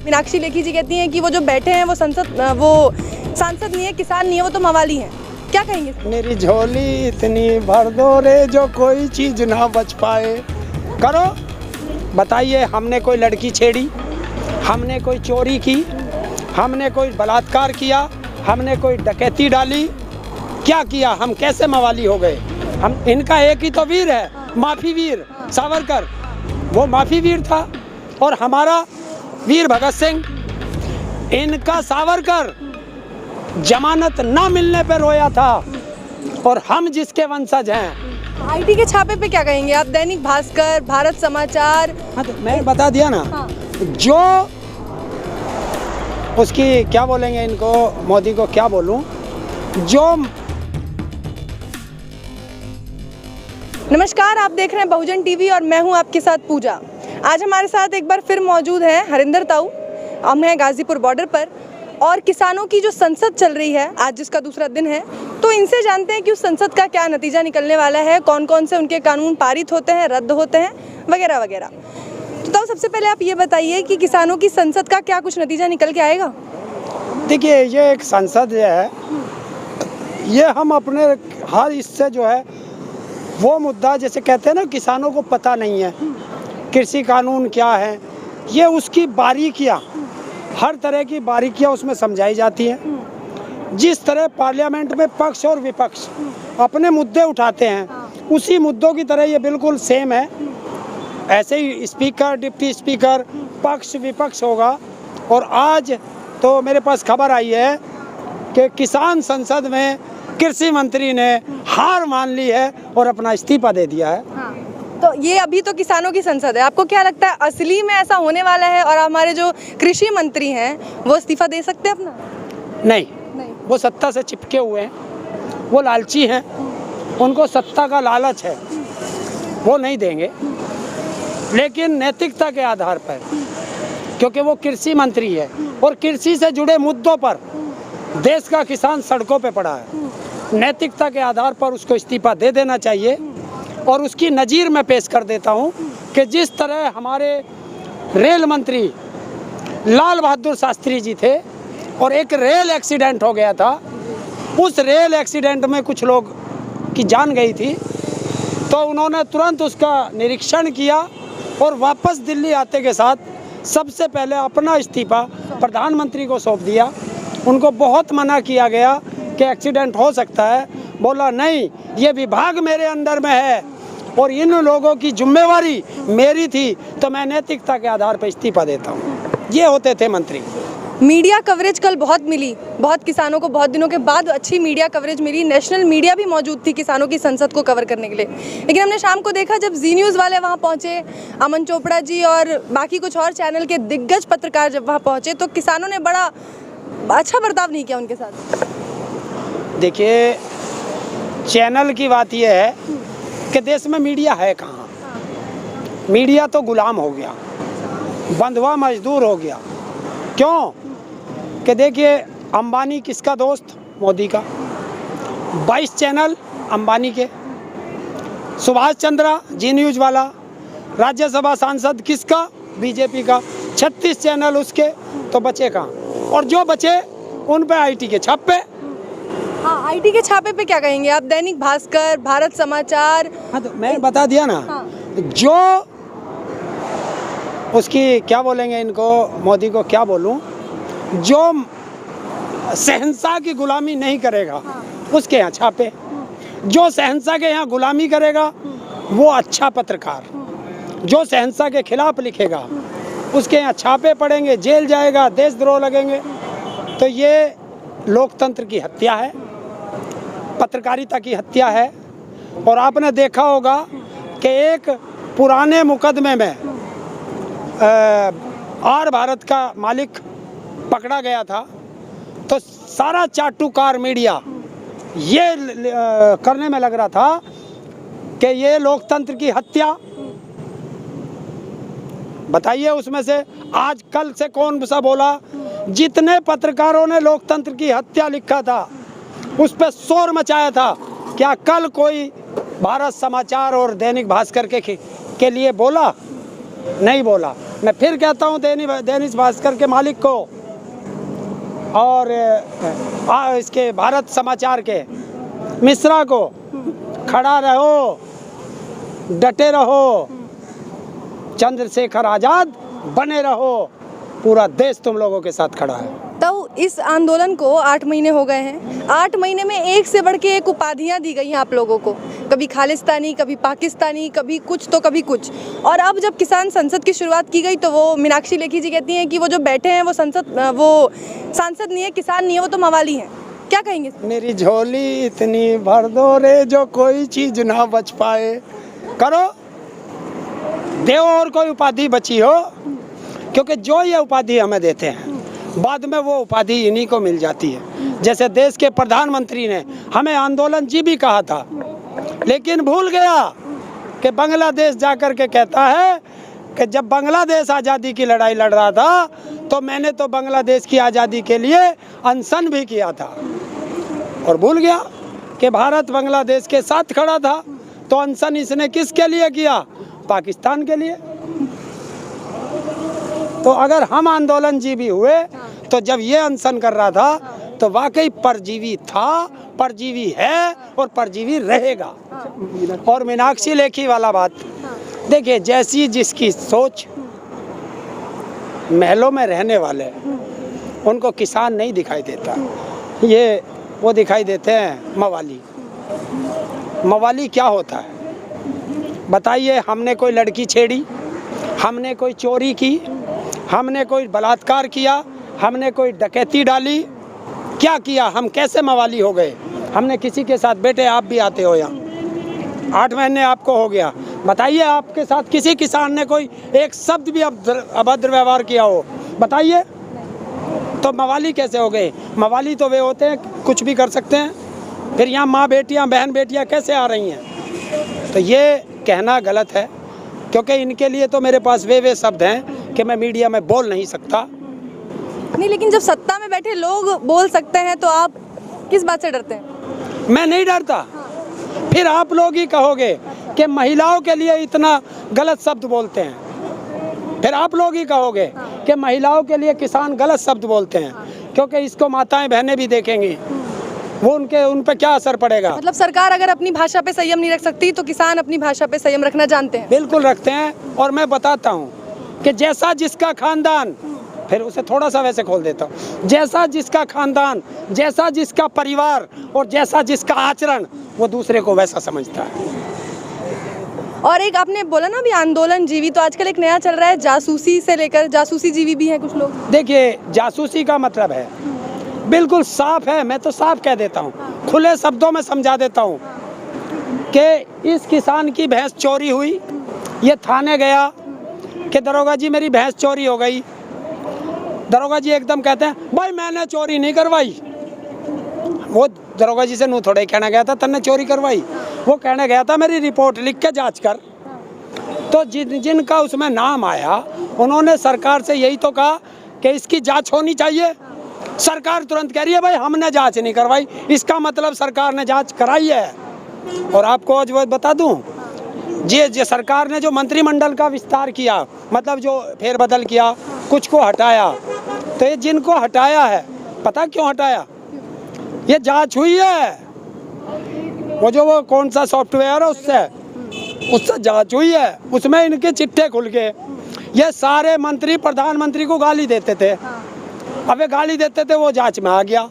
मीनाक्षी लेखी जी कहती हैं कि वो जो बैठे हैं वो सांसद नहीं है, किसान नहीं है, वो तो मवाली हैं। क्या कहेंगे? मेरी झोली इतनी भर दो रे जो कोई चीज ना बच पाए। करो, बताइए, हमने कोई लड़की छेड़ी, हमने कोई चोरी की, हमने कोई बलात्कार किया, हमने कोई डकैती डाली, क्या किया? हम कैसे मवाली हो गए? हम इनका एक ही तो वीर है, माफी वीर सावरकर, वो माफी वीर था। और हमारा वीर भगत सिंह, इनका सावरकर जमानत ना मिलने पर रोया था। और हम जिसके वंशज हैं। आईटी के छापे पे क्या कहेंगे आप? दैनिक भास्कर, भारत समाचार। हाँ, तो मैं बता दिया ना। हाँ। जो उसकी क्या बोलेंगे, इनको मोदी को क्या बोलूं, जो। नमस्कार, आप देख रहे हैं बहुजन टीवी और मैं हूं आपके साथ पूजा। आज हमारे साथ एक बार फिर मौजूद है हरिंदर ताऊ। हम हैं गाजीपुर बॉर्डर पर और किसानों की जो संसद चल रही है, आज जिसका दूसरा दिन है, तो इनसे जानते हैं कि उस संसद का क्या नतीजा निकलने वाला है, कौन कौन से उनके कानून पारित होते हैं, रद्द होते हैं, वगैरह वगैरह। तो ताऊ, सबसे पहले आप ये बताइए कि किसानों की संसद का क्या कुछ नतीजा निकल के आएगा? देखिए, ये एक संसद है, ये हम अपने हर इससे जो है वो मुद्दा, जैसे कहते हैं ना, किसानों को पता नहीं है कृषि कानून क्या है, ये उसकी बारीकियाँ, हर तरह की बारीकियाँ उसमें समझाई जाती हैं। जिस तरह पार्लियामेंट में पक्ष और विपक्ष अपने मुद्दे उठाते हैं, उसी मुद्दों की तरह ये बिल्कुल सेम है। ऐसे ही स्पीकर, डिप्टी स्पीकर, पक्ष विपक्ष होगा। और आज तो मेरे पास खबर आई है कि किसान संसद में कृषि मंत्री ने हार मान ली है और अपना इस्तीफा दे दिया है। हाँ। तो ये अभी तो किसानों की संसद है, आपको क्या लगता है असली में ऐसा होने वाला है और हमारे जो कृषि मंत्री हैं वो इस्तीफा दे सकते हैं अपना? नहीं, वो सत्ता से चिपके हुए हैं, वो लालची हैं, उनको सत्ता का लालच है, वो नहीं देंगे। लेकिन नैतिकता के आधार पर, क्योंकि वो कृषि मंत्री है और कृषि से जुड़े मुद्दों पर देश का किसान सड़कों पे पड़ा है, नैतिकता के आधार पर उसको इस्तीफा दे देना चाहिए। और उसकी नज़ीर मैं पेश कर देता हूं कि जिस तरह हमारे रेल मंत्री लाल बहादुर शास्त्री जी थे और एक रेल एक्सीडेंट हो गया था, उस रेल एक्सीडेंट में कुछ लोग की जान गई थी, तो उन्होंने तुरंत उसका निरीक्षण किया और वापस दिल्ली आते के साथ सबसे पहले अपना इस्तीफा प्रधानमंत्री को सौंप दिया। उनको बहुत मना किया गया कि एक्सीडेंट हो सकता है, बोला नहीं, ये विभाग मेरे अंडर में है और इन लोगों की जिम्मेवारी मेरी थी, तो मैं नैतिकता के आधार पर इस्तीफा देता हूँ। ये होते थे मंत्री। मीडिया कवरेज कल बहुत मिली, बहुत किसानों को बहुत दिनों के बाद अच्छी मीडिया कवरेज मिली। नेशनल मीडिया भी मौजूद थी किसानों की संसद को कवर करने के लिए। लेकिन हमने शाम को देखा जब जी न्यूज़ वाले वहाँ पहुँचे, अमन चोपड़ा जी और बाकी कुछ और चैनल के दिग्गज पत्रकार जब वहाँ पहुँचे, तो किसानों ने बड़ा अच्छा बर्ताव नहीं किया उनके साथ। देखिए, चैनल की बात यह है कि देश में मीडिया है कहाँ। मीडिया तो गुलाम हो गया, बंधुआ मजदूर हो गया। क्यों? कि देखिए, अंबानी किसका दोस्त? मोदी का। 22 चैनल अंबानी के, सुभाष चंद्रा जी न्यूज़ वाला, राज्यसभा सांसद किसका? बीजेपी का। 36 चैनल उसके, तो बचे कहाँ? और जो बचे उन पे आईटी के छापे। हाँ, आईटी के छापे पे क्या कहेंगे आप? दैनिक भास्कर, भारत समाचार। हाँ, तो मैं बता दिया ना। हाँ। जो उसकी क्या बोलेंगे, इनको मोदी को क्या बोलूं, जो शहंशाह की गुलामी नहीं करेगा, हाँ। उसके यहाँ छापे। जो शहंशाह के यहाँ गुलामी करेगा वो अच्छा पत्रकार, जो शहंशाह के खिलाफ लिखेगा उसके यहाँ छापे पड़ेंगे, जेल जाएगा, देशद्रोह लगेंगे। तो ये लोकतंत्र की हत्या है, पत्रकारिता की हत्या है। और आपने देखा होगा कि एक पुराने मुकदमे में आर भारत का मालिक पकड़ा गया था, तो सारा चाटुकार मीडिया ये करने में लग रहा था कि ये लोकतंत्र की हत्या। बताइए, उसमें से आज कल से कौन सा बोला? जितने पत्रकारों ने लोकतंत्र की हत्या लिखा था उस पर शोर मचाया था, क्या कल कोई भारत समाचार और दैनिक भास्कर के लिए बोला? नहीं बोला। मैं फिर कहता हूँ दैनिक भास्कर के मालिक को और इसके भारत समाचार के मिश्रा को, खड़ा रहो, डटे रहो, चंद्रशेखर आज़ाद बने रहो, पूरा देश तुम लोगों के साथ खड़ा है। तो इस आंदोलन को 8 महीने हो गए हैं। 8 महीने में एक से बढ़ के एक उपाधियां दी गई हैं आप लोगों को, कभी खालिस्तानी, कभी पाकिस्तानी, कभी कुछ तो कभी कुछ। और अब जब किसान संसद की शुरुआत की गई तो वो मीनाक्षी लेखी जी कहती हैं कि वो जो बैठे हैं वो सांसद नहीं है, किसान नहीं है, वो तो मवाली हैं। क्या कहेंगे? मेरी झोली इतनी भर दो रे जो कोई चीज ना बच पाए, करो देव और कोई उपाधि बची हो, क्योंकि जो ये उपाधि हमें देते हैं बाद में वो उपाधि इन्हीं को मिल जाती है। जैसे देश के प्रधानमंत्री ने हमें आंदोलन जी भी कहा था, लेकिन भूल गया कि बांग्लादेश जाकर के कहता है कि जब बांग्लादेश आज़ादी की लड़ाई लड़ रहा था तो मैंने तो बांग्लादेश की आज़ादी के लिए अनशन भी किया था, और भूल गया कि भारत बांग्लादेश के साथ खड़ा था। तो अनशन इसने किसके लिए किया? पाकिस्तान के लिए। तो अगर हम आंदोलन जीवी हुए तो जब ये अनशन कर रहा था तो वाकई परजीवी था, परजीवी है और परजीवी रहेगा। और मीनाक्षी लेखी वाला बात, देखिए जैसी जिसकी सोच, महलों में रहने वाले उनको किसान नहीं दिखाई देता, ये वो दिखाई देते हैं मवाली। मवाली क्या होता है बताइए? हमने कोई लड़की छेड़ी, हमने कोई चोरी की, हमने कोई बलात्कार किया, हमने कोई डकैती डाली, क्या किया? हम कैसे मवाली हो गए? हमने किसी के साथ, बेटे आप भी आते हो यहाँ, 8 महीने आपको हो गया, बताइए आपके साथ किसी किसान ने कोई एक शब्द भी अभद्र व्यवहार किया हो? बताइए। तो मवाली कैसे हो गए? मवाली तो वे होते हैं कुछ भी कर सकते हैं। फिर यहाँ माँ बेटियाँ, बहन बेटियाँ कैसे आ रही हैं? तो ये कहना गलत है, क्योंकि इनके लिए तो मेरे पास वे शब्द हैं कि मैं मीडिया में बोल नहीं सकता। नहीं, लेकिन जब सत्ता में बैठे लोग बोल सकते हैं तो आप किस बात से डरते हैं? मैं नहीं डरता। फिर आप लोग ही कहोगे कि महिलाओं के लिए इतना गलत शब्द बोलते हैं, फिर आप लोग ही कहोगे कि महिलाओं के लिए किसान गलत शब्द बोलते हैं, क्योंकि इसको माताएं बहनें भी देखेंगी, वो उन पर क्या असर पड़ेगा? मतलब सरकार अगर अपनी भाषा पे संयम नहीं रख सकती तो किसान अपनी भाषा पे संयम रखना जानते हैं। बिल्कुल रखते हैं। और मैं बताता हूँ कि जैसा जिसका खानदान, फिर उसे थोड़ा सा वैसे खोल देता हूँ, जैसा जिसका खानदान, जैसा जिसका परिवार और जैसा जिसका आचरण, वो दूसरे को वैसा समझता है। और एक आपने बोला ना अभी आंदोलन जीवी, तो आजकल एक नया चल रहा है जासूसी से लेकर, जासूसी जीवी भी हैं कुछ लोग। देखिए जासूसी का मतलब है बिल्कुल साफ है, मैं तो साफ कह देता हूँ, खुले शब्दों में समझा देता हूँ कि इस किसान की भैंस चोरी हुई, ये थाने गया कि दरोगा जी मेरी भैंस चोरी हो गई। दरोगा जी एकदम कहते हैं भाई मैंने चोरी नहीं करवाई। वो दरोगा जी से नू थोड़े कहना गया था तन्ने चोरी करवाई, वो कहने गया था मेरी रिपोर्ट लिख के जांच कर। तो जिनका उसमें नाम आया उन्होंने सरकार से यही तो कहा कि इसकी जांच होनी चाहिए। सरकार तुरंत कह रही है भाई हमने जांच नहीं करवाई, इसका मतलब सरकार ने जांच कराई है। और आपको आज वो बता दूं, जे सरकार ने जो मंत्रिमंडल का विस्तार किया, मतलब जो फेरबदल किया, कुछ को हटाया, तो ये जिनको हटाया है पता क्यों हटाया? ये जांच हुई है, वो कौन सा सॉफ्टवेयर है उससे जांच हुई है, उसमें इनके चिट्ठे खुल गए। ये सारे मंत्री प्रधानमंत्री को गाली देते थे, अब वे गाली देते थे, वो जांच में आ गया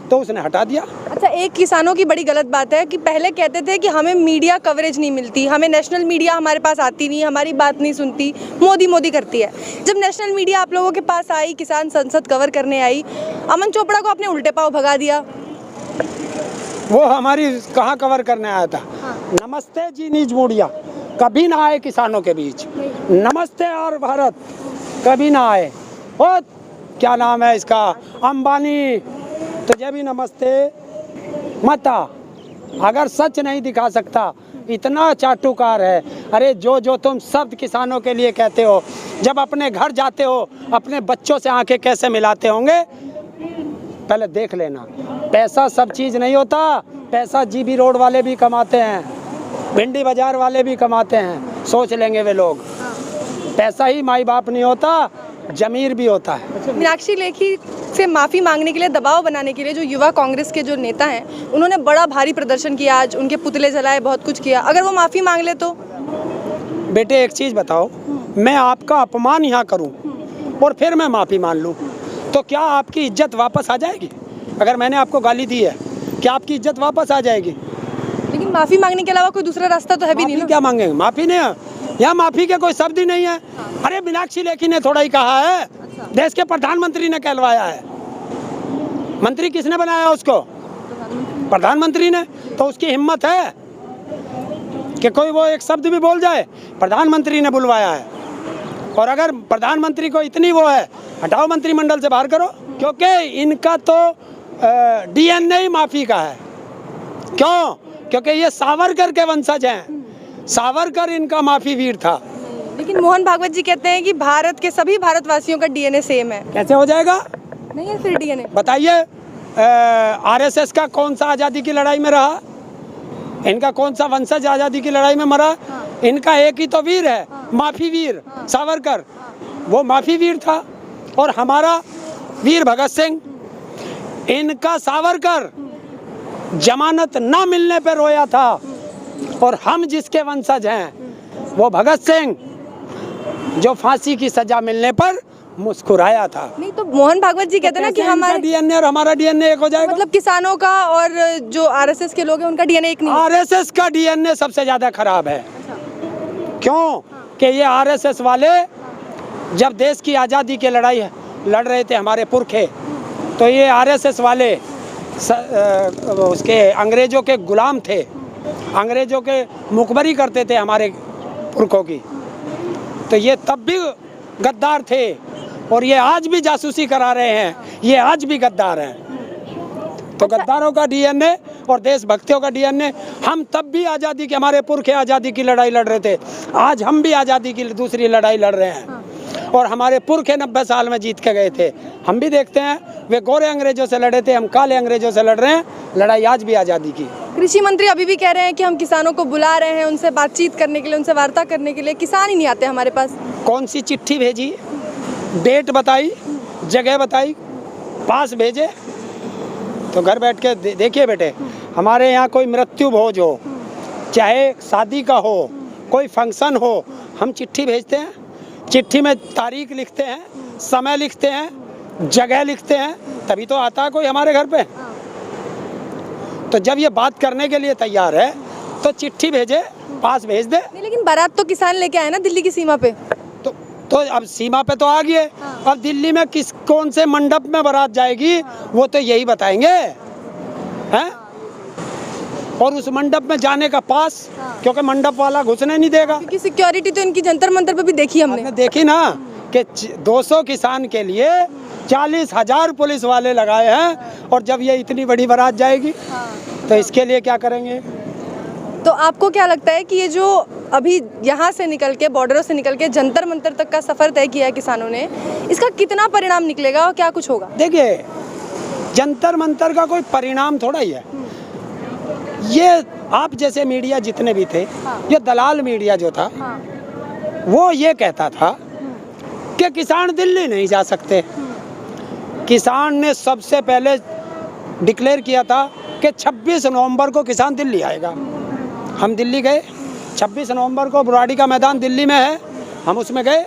तो उसने हटा दिया। अच्छा, एक किसानों की बड़ी गलत बात है कि पहले कहते थे कि हमें मीडिया कवरेज नहीं मिलती, हमें नेशनल मीडिया हमारे पास आती नहीं, हमारी बात नहीं सुनती, मोदी करती है। जब नेशनल मीडिया आप लोगों के पास आई, किसान संसद कवर करने आई, अमन चोपड़ा को अपने उल्टे पाँव भगा दिया। वो हमारी कहाँ कवर करने आया था? नमस्ते जी नीच मीडिया कभी ना आए किसानों के बीच, नमस्ते और भारत कभी ना आए। और क्या नाम है इसका, अंबानी, तो जब भी नमस्ते मता, अगर सच नहीं दिखा सकता, इतना चाटुकार है। अरे जो तुम शब्द किसानों के लिए कहते हो, जब अपने घर जाते हो अपने बच्चों से आंखें कैसे मिलाते होंगे, पहले देख लेना। पैसा सब चीज़ नहीं होता, पैसा जीबी रोड वाले भी कमाते हैं, भिंडी बाजार वाले भी कमाते हैं, सोच लेंगे वे लोग। पैसा ही माई बाप नहीं होता, जमीर भी होता है। मीनाक्षी लेखी से माफ़ी मांगने के लिए, दबाव बनाने के लिए जो युवा कांग्रेस के जो नेता हैं उन्होंने बड़ा भारी प्रदर्शन किया, आज उनके पुतले जलाए, बहुत कुछ किया। अगर वो माफ़ी मांग ले तो? बेटे एक चीज़ बताओ, मैं आपका अपमान यहाँ करूँ और फिर मैं माफ़ी मान लूँ तो क्या आपकी इज्जत वापस आ जाएगी? अगर मैंने आपको गाली दी है, क्या आपकी इज्जत वापस आ जाएगी? लेकिन माफ़ी मांगने के अलावा कोई दूसरा रास्ता तो है भी नहीं ना। क्या मांगेंगे? माफ़ी नहीं है, यहाँ माफ़ी के कोई शब्द ही नहीं है। अरे मीनाक्षी लेखी ने थोड़ा ही कहा है, देश के प्रधानमंत्री ने कहलवाया है। मंत्री किसने बनाया उसको? प्रधानमंत्री ने। तो उसकी हिम्मत है कि कोई वो एक शब्द भी बोल जाए? प्रधानमंत्री ने बुलवाया है। और अगर प्रधानमंत्री को इतनी वो है, हटाओ मंत्रिमंडल से बाहर करो, क्योंकि इनका तो DNA ही माफ़ी का है। क्यों? क्योंकि ये सावरकर के वंशज हैं। सावरकर इनका माफ़ी वीर था। लेकिन मोहन भागवत जी कहते हैं कि भारत के सभी भारतवासियों का DNA सेम है। कैसे हो जाएगा? नहीं है फिर DNA। बताइए, RSS का कौन सा आज़ादी की लड़ाई में रहा? इनका कौन सा वंशज आज़ादी की लड़ाई में मरा? इनका एक ही तो वीर है, माफ़ी वीर सावरकर। वो माफ़ी वीर था। और हमारा वीर भगत सिंह, इनका सावरकर जमानत ना मिलने पे रोया था। और हम जिसके वंशज हैं वो भगत सिंह, जो फांसी की सजा मिलने पर मुस्कुराया था। नहीं तो मोहन भागवत जी कहते हैं ना कि हमारा DNA और हमारा DNA एक हो जाएगा। मतलब किसानों का और जो RSS के लोग हैं उनका DNA एक नहीं है। RSS का DNA सबसे ज्यादा खराब है। क्यों? कि ये RSS वाले जब देश की आज़ादी की लड़ाई लड़ रहे थे हमारे पुरखे, तो ये RSS वाले उसके अंग्रेजों के गुलाम थे, अंग्रेजों के मुखबरी करते थे हमारे पुरखों की। तो ये तब भी गद्दार थे और ये आज भी जासूसी करा रहे हैं, ये आज भी गद्दार हैं। तो गद्दारों का DNA और देशभक्तियों का DNA, हम तब भी आज़ादी की, हमारे पुरखे आज़ादी की लड़ाई लड़ रहे थे, आज हम भी आज़ादी की दूसरी लड़ाई लड़ रहे हैं। और हमारे पुरखे 90 साल में जीत के गए थे। हम भी देखते हैं, वे गोरे अंग्रेजों से लड़े थे, हम काले अंग्रेजों से लड़ रहे हैं लड़ाई आज भी आज़ादी की। कृषि मंत्री अभी भी कह रहे हैं कि हम किसानों को बुला रहे हैं, उनसे बातचीत करने के लिए, उनसे वार्ता करने के लिए। किसान ही नहीं आते हमारे पास। कौन सी चिट्ठी भेजी, डेट बताई, जगह बताई, पास भेजे? तो घर बैठ के देखिए बेटे, हमारे यहाँ कोई मृत्यु भोज हो, चाहे शादी का हो, कोई फंक्शन हो, हम चिट्ठी भेजते हैं। चिट्ठी में तारीख लिखते हैं, समय लिखते हैं, जगह लिखते हैं, तभी तो आता है कोई हमारे घर पे। तो जब ये बात करने के लिए तैयार है तो चिट्ठी भेजे, पास भेज दे। नहीं, लेकिन बारात तो किसान लेके आए ना दिल्ली की सीमा पे। तो अब सीमा पे तो आ गई है। अब दिल्ली में कौन से मंडप में बारात जाएगी वो तो यही बताएंगे हैं। और उस मंडप में जाने का पास, क्योंकि मंडप वाला घुसने नहीं देगा। क्योंकि सिक्योरिटी तो इनकी जंतर मंतर पे भी देखी हमने देखी ना कि 200 किसान के लिए 40,000 पुलिस वाले लगाए हैं। और जब ये इतनी बड़ी बारात जाएगी तो इसके लिए क्या करेंगे? तो आपको क्या लगता है कि ये जो अभी यहाँ से निकल के, बॉर्डरों से निकल के जंतर मंतर तक का सफ़र तय किया है किसानों ने, इसका कितना परिणाम निकलेगा और क्या कुछ होगा? देखिए, जंतर मंतर का कोई परिणाम थोड़ा ही है। ये आप जैसे मीडिया जितने भी थे, ये दलाल मीडिया जो था, वो ये कहता था कि किसान दिल्ली नहीं जा सकते। किसान ने सबसे पहले डिक्लेयर किया था कि 26 नवंबर को किसान दिल्ली आएगा। हम दिल्ली गए, 26 नवंबर को बुराड़ी का मैदान दिल्ली में है, हम उसमें गए।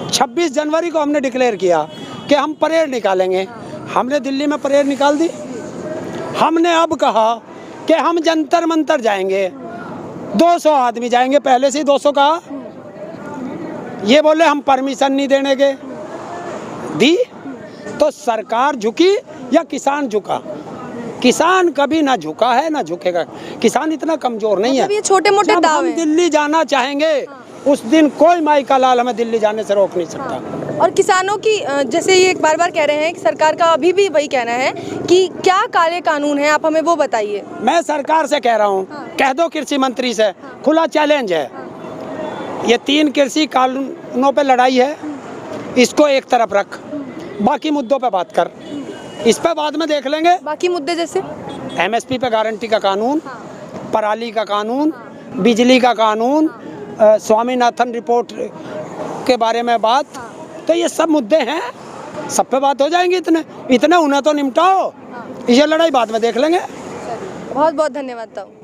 26 जनवरी को हमने डिक्लेयर किया कि हम परेड निकालेंगे। हमने दिल्ली में परेड निकाल दी। हमने अब कहा कि हम जंतर मंतर जाएंगे, 200 आदमी जाएंगे, पहले से ही 200 कहा। ये बोले हम परमिशन नहीं देने के दी। तो सरकार झुकी या किसान झुका? किसान कभी ना झुका है ना झुकेगा। किसान इतना कमजोर नहीं है। ये छोटे मोटे जब हम दिल्ली जाना चाहेंगे उस दिन कोई माई का लाल हमें दिल्ली जाने से रोक नहीं सकता। और किसानों की जैसे ये बार बार कह रहे हैं कि सरकार का अभी भी वही कहना है कि क्या काले कानून है, आप हमें वो बताइए। मैं सरकार से कह रहा हूँ, कह दो कृषि मंत्री से, खुला चैलेंज है। ये 3 कृषि कानूनों पे लड़ाई है, इसको एक तरफ रख, बाकी मुद्दों पे बात कर। इस पे बाद में देख लेंगे। बाकी मुद्दे जैसे MSP पे गारंटी का कानून, पराली का कानून, बिजली का कानून, स्वामीनाथन रिपोर्ट के बारे में बात, तो ये सब मुद्दे हैं, सब पे बात हो जाएंगी। इतने उन्हें तो निपटाओ, ये लड़ाई बाद में देख लेंगे। बहुत बहुत धन्यवाद ताऊ।